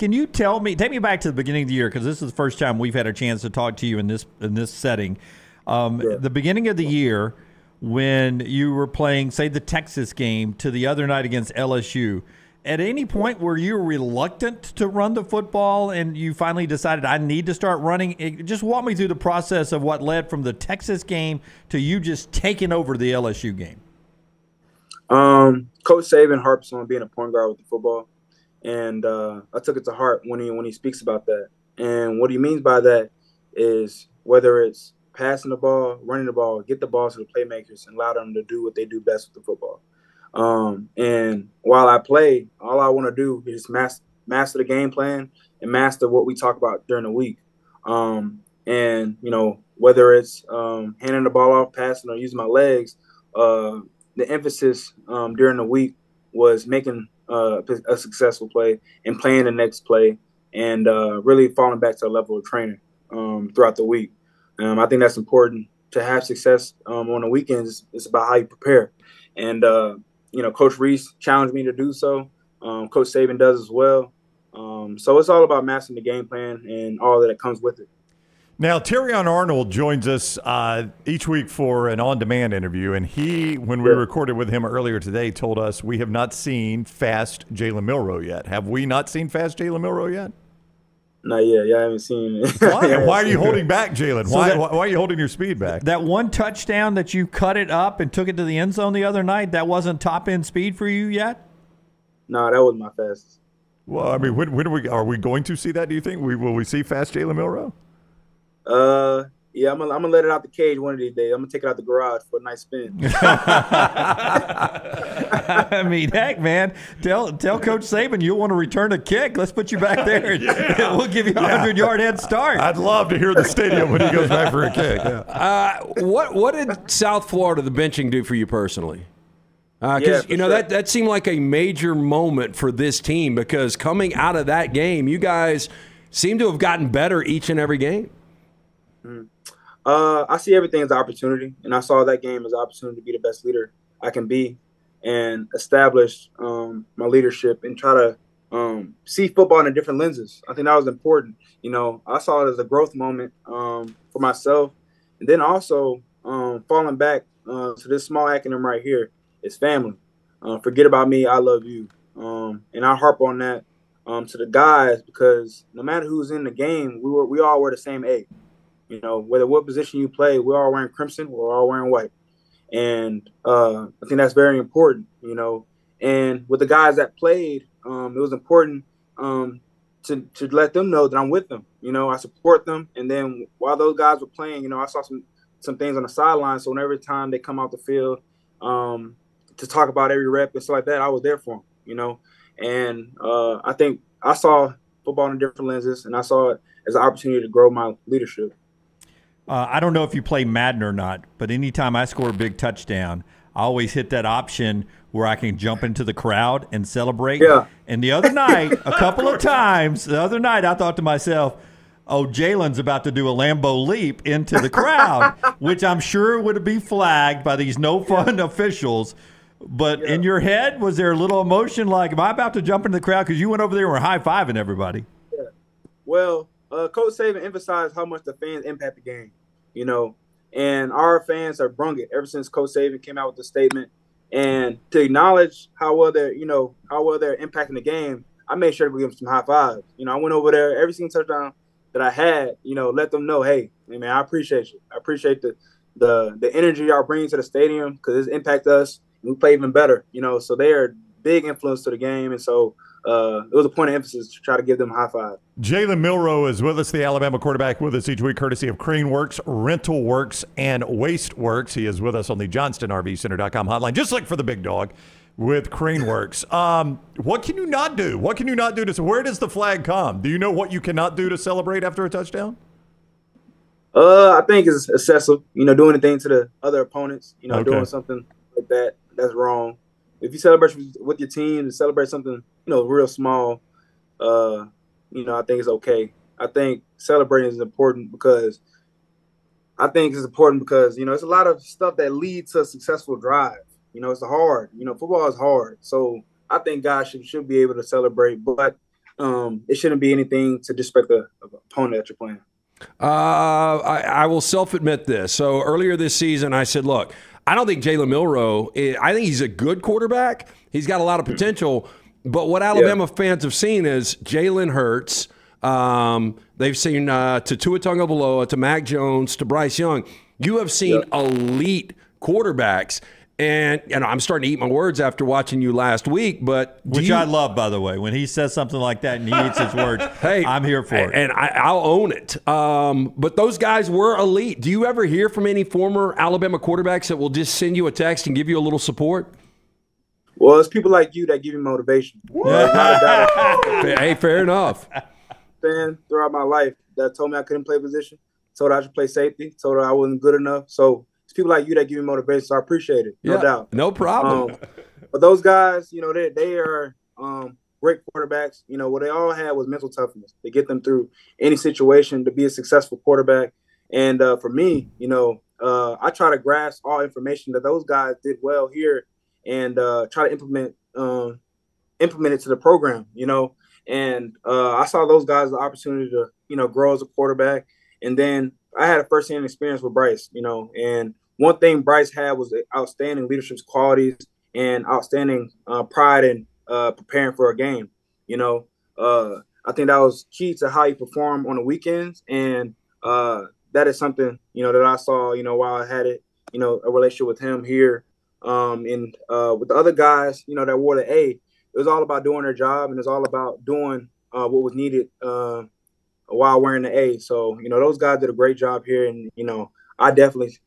can you tell me, take me back to the beginning of the year, because this is the first time we've had a chance to talk to you in this setting. The beginning of the year, when you were playing, say, the Texas game to the other night against LSU, at any point were you reluctant to run the football and you finally decided I need to start running? Just walk me through the process of what led from the Texas game to you just taking over the LSU game. Coach Saban harps on being a point guard with the football, and I took it to heart when he speaks about that. And what he means by that is whether it's passing the ball, running the ball, get the ball to the playmakers and allow them to do what they do best with the football. And while I play, all I want to do is master the game plan and master what we talk about during the week. And, you know, whether it's handing the ball off, passing, or using my legs, the emphasis during the week was making a successful play and playing the next play and really falling back to a level of training throughout the week. I think that's important to have success on the weekends. It's about how you prepare. And, you know, Coach Reese challenged me to do so. Coach Saban does as well. So it's all about mastering the game plan and all that comes with it. Now, Terrion Arnold joins us each week for an on-demand interview, and he, when we recorded with him earlier today, told us we have not seen fast Jalen Milroe yet. Have we not seen fast Jalen Milroe yet? Not yet. Yeah, I haven't seen it. Why are you holding back, Jalen? Why are you holding your speed back? That one touchdown that you cut it up and took it to the end zone the other night, that wasn't top-end speed for you yet? No, that wasn't my fastest. Well, I mean, when are we going to see that, do you think? Will we see fast Jalen Milroe? Yeah, I'm gonna let it out the cage one of these days. I'm gonna take it out the garage for a nice spin. I mean, heck, man, tell Coach Saban you'll want to return a kick. Let's put you back there, and we'll give you a 100-yard head start. I'd love to hear the stadium when he goes back for a kick. Yeah. What did South Florida, the benching, do for you personally? Because you know that seemed like a major moment for this team, because coming out of that game, you guys seem to have gotten better each and every game. I see everything as an opportunity, and I saw that game as an opportunity to be the best leader I can be and establish my leadership and try to see football in different lenses. I think that was important. You know, I saw it as a growth moment for myself, and then also falling back to this small acronym right here is family. Forget about me, I love you. And I harp on that to the guys, because no matter who's in the game, we all wear the same A. You know, whether what position you play, we're all wearing crimson, we're all wearing white. And I think that's very important, you know. And with the guys that played, it was important to let them know that I'm with them. You know, I support them. And then while those guys were playing, you know, I saw some things on the sideline. So every time they come out the field to talk about every rep and stuff like that, I was there for them, you know. And I think I saw football in different lenses, and I saw it as an opportunity to grow my leadership. I don't know if you play Madden or not, but anytime I score a big touchdown, I always hit that option where I can jump into the crowd and celebrate. Yeah. And the other night, a couple of times, I thought to myself, oh, Jalen's about to do a Lambeau leap into the crowd, which I'm sure would be flagged by these no-fun officials. But in your head, was there a little emotion like, am I about to jump into the crowd? Because you went over there and were high-fiving everybody. Yeah. Well, Coach Saban emphasized how much the fans impact the game, you know, and our fans have brung it ever since Coach Saban came out with the statement. And to acknowledge how well they're impacting the game, I made sure to give them some high fives. You know, I went over there, every single touchdown that I had, you know, let them know, hey, man, I appreciate you. I appreciate the energy y'all bring to the stadium, because it's impacted us. We play even better, you know, so they are a big influence to the game. And so it was a point of emphasis to try to give them a high five. Jalen Milroe is with us, the Alabama quarterback, with us each week, courtesy of CraneWorks, RentalWorks, and WasteWorks. He is with us on the JohnstonRVCenter.com hotline, just like for the big dog, with CraneWorks. What can you not do? What can you not do where does the flag come? Do you know what you cannot do to celebrate after a touchdown? I think it's excessive, you know, doing anything to the other opponents, you know, doing something like that. That's wrong. If you celebrate with your team and celebrate something, you know, real small, you know, I think it's okay. I think celebrating is important because you know, it's a lot of stuff that leads to a successful drive. You know, it's hard. You know, football is hard. So I think guys should be able to celebrate. But it shouldn't be anything to disrespect the opponent that you're playing. I will self-admit this. So earlier this season, I said, look, I don't think Jalen Milroe, I think he's a good quarterback. He's got a lot of potential. But what Alabama fans have seen is Jalen Hurts. They've seen to Tua Tagovailoa, to Mac Jones, to Bryce Young. You have seen elite quarterbacks. And I'm starting to eat my words after watching you last week, but which I love, by the way. When he says something like that and he eats his words, hey, I'm here for it, and I'll own it. But those guys were elite. Do you ever hear from any former Alabama quarterbacks that will just send you a text and give you a little support? Well, it's people like you that give me motivation. Hey, fair enough. Throughout my life, that told me I couldn't play position, told I should play safety, told I wasn't good enough. So people like you that give me motivation, so I appreciate it, no doubt. No problem. But those guys, they are great quarterbacks. What they all had was mental toughness to get them through any situation to be a successful quarterback. And for me, I try to grasp all information that those guys did well here and try to implement it to the program, And I saw those guys the opportunity to, grow as a quarterback. And then I had a first-hand experience with Bryce, and one thing Bryce had was outstanding leadership qualities and outstanding pride in preparing for a game. I think that was key to how he performed on the weekends. And that is something, that I saw, while I had it, a relationship with him here. And with the other guys, that wore the A, it was all about doing their job, and it's all about doing what was needed while wearing the A. So, those guys did a great job here. And, I definitely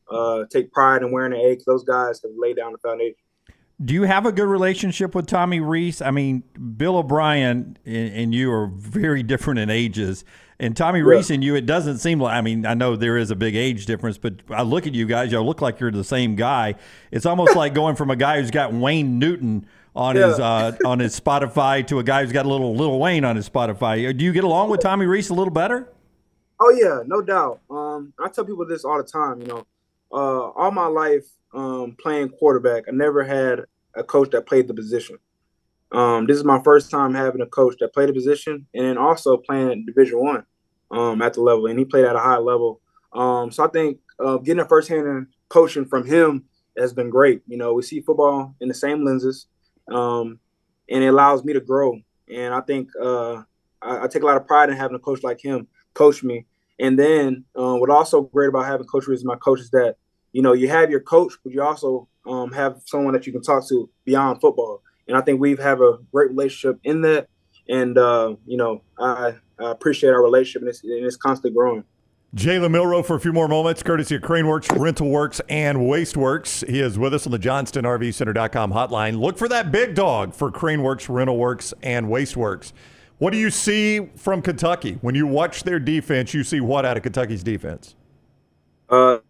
take pride in wearing the A because those guys have laid down the foundation. Do you have a good relationship with Tommy Rees? I mean, Bill O'Brien and you are very different in ages. And Tommy Rees and you, it doesn't seem like, I know there is a big age difference, but I look at you guys, y'all look like you're the same guy. It's almost like going from a guy who's got Wayne Newton on his Spotify to a guy who's got a little Lil Wayne on his Spotify. Do you get along with Tommy Rees a little better? Oh, yeah, no doubt. I tell people this all the time, all my life playing quarterback, I never had a coach that played the position. This is my first time having a coach that played the position and then also playing at Division I at the level, and he played at a high level. So I think getting a firsthand coaching from him has been great. We see football in the same lenses, and it allows me to grow. And I think I take a lot of pride in having a coach like him coach me. And then what also great about having Coach Reese as my coach is that, you have your coach, but you also have someone that you can talk to beyond football. And I think we have a great relationship in that. And, I appreciate our relationship, and it's constantly growing. Jalen Milroe for a few more moments, courtesy of CraneWorks, RentalWorks, and WasteWorks. He is with us on the JohnstonRVCenter.com hotline. Look for that big dog for CraneWorks, RentalWorks, and WasteWorks. What do you see from Kentucky? When you watch their defense, you see what out of Kentucky's defense? I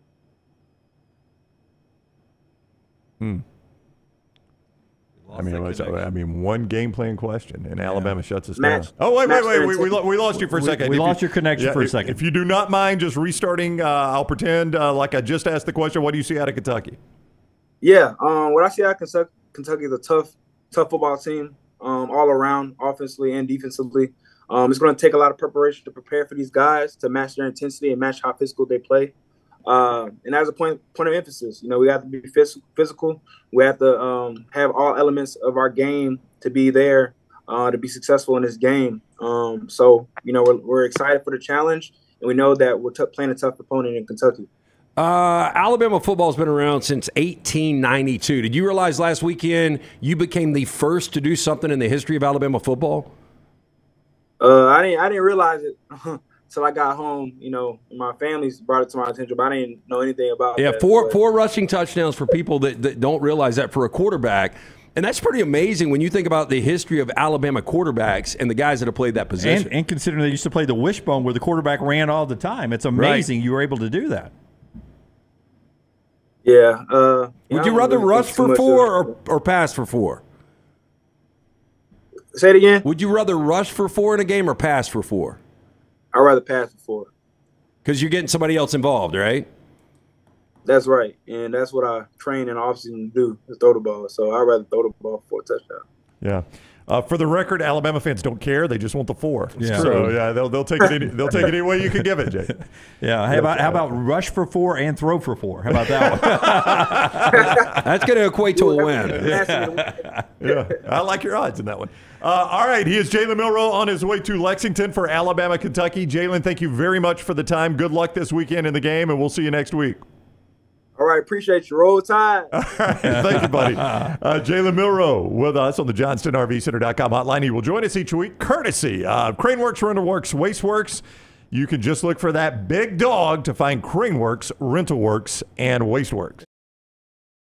mean, one game plan question, and Alabama shuts us down. Oh, wait. We lost you for a second. We lost your connection for a second. If you do not mind just restarting, I'll pretend like I just asked the question. What do you see out of Kentucky? Yeah, what I see out of Kentucky is a tough football team. All around, offensively and defensively. It's going to take a lot of preparation to prepare for these guys to match their intensity and match how physical they play. And as a point of emphasis, we have to be physical. We have to have all elements of our game to be there to be successful in this game. So, we're excited for the challenge, and we know that we're playing a tough opponent in Kentucky. Alabama football has been around since 1892. Did you realize last weekend you became the first to do something in the history of Alabama football? I didn't realize it until I got home. My family's brought it to my attention, but I didn't know anything about it. Yeah, four rushing touchdowns for people that don't realize that for a quarterback. And that's pretty amazing when you think about the history of Alabama quarterbacks and the guys that have played that position. And considering they used to play the wishbone where the quarterback ran all the time. It's amazing you were able to do that. Yeah. Would you rather rush for 4 or pass for 4? Say it again. Would you rather rush for 4 in a game or pass for 4? I'd rather pass for 4. Because you're getting somebody else involved, right? That's right. And that's what I train in offseason to do, is throw the ball. So I'd rather throw the ball for a touchdown. Yeah. For the record, Alabama fans don't care; they just want the 4. Yeah. So yeah, they'll take it. They'll take it any way you can give it, Jay. Yeah. How about rush for 4 and throw for 4? How about that one? That's going to equate to a win. Yeah, I like your odds in that one. All right, he is Jalen Milroe on his way to Lexington for Alabama, Kentucky. Jalen, thank you very much for the time. Good luck this weekend in the game, and we'll see you next week. All right, appreciate you. Roll Tide. All right, thank you, buddy. Jalen Milroe with us on the JohnstonRVCenter.com hotline. He will join us each week, courtesy of CraneWorks, RentalWorks, WasteWorks. You can just look for that big dog to find CraneWorks, RentalWorks, and WasteWorks.